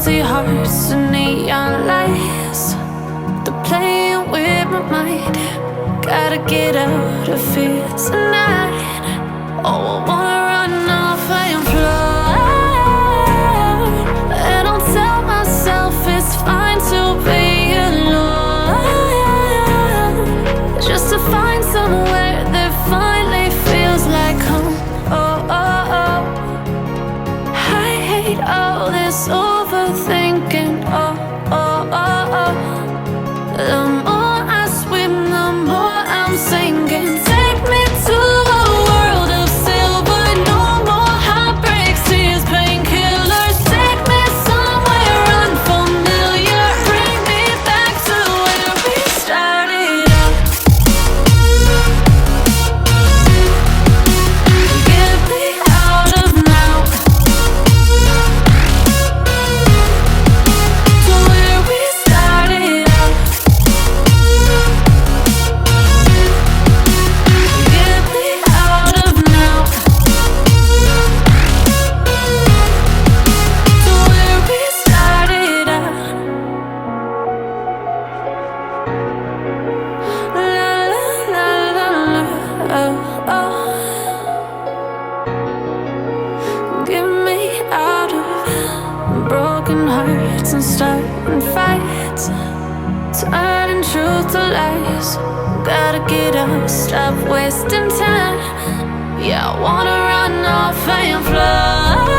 empty hearts and neon lights. They're playing with my mind. Gotta get out of here tonight. Oh, I wanna run off and fly. And I'll tell myself it's fine to be alone, just to find somewhere that finally feels like home. Oh, oh, oh. I hate all this overthinking. Oh, oh, oh, oh. The more I swim, the more I'm sinking. Take me to a world of silver. No more heartbreaks, tears, painkillers. Take me somewhere unfamiliar. Bring me back to where we started out. Get me out of now, to where we started out. Get me out of now, to where we started out. La la la la la, oh, oh. Get me out of broken hearts and starting fights, turning truth to lies. Gotta get up, stop wasting time. Yeah, I wanna run off and fly.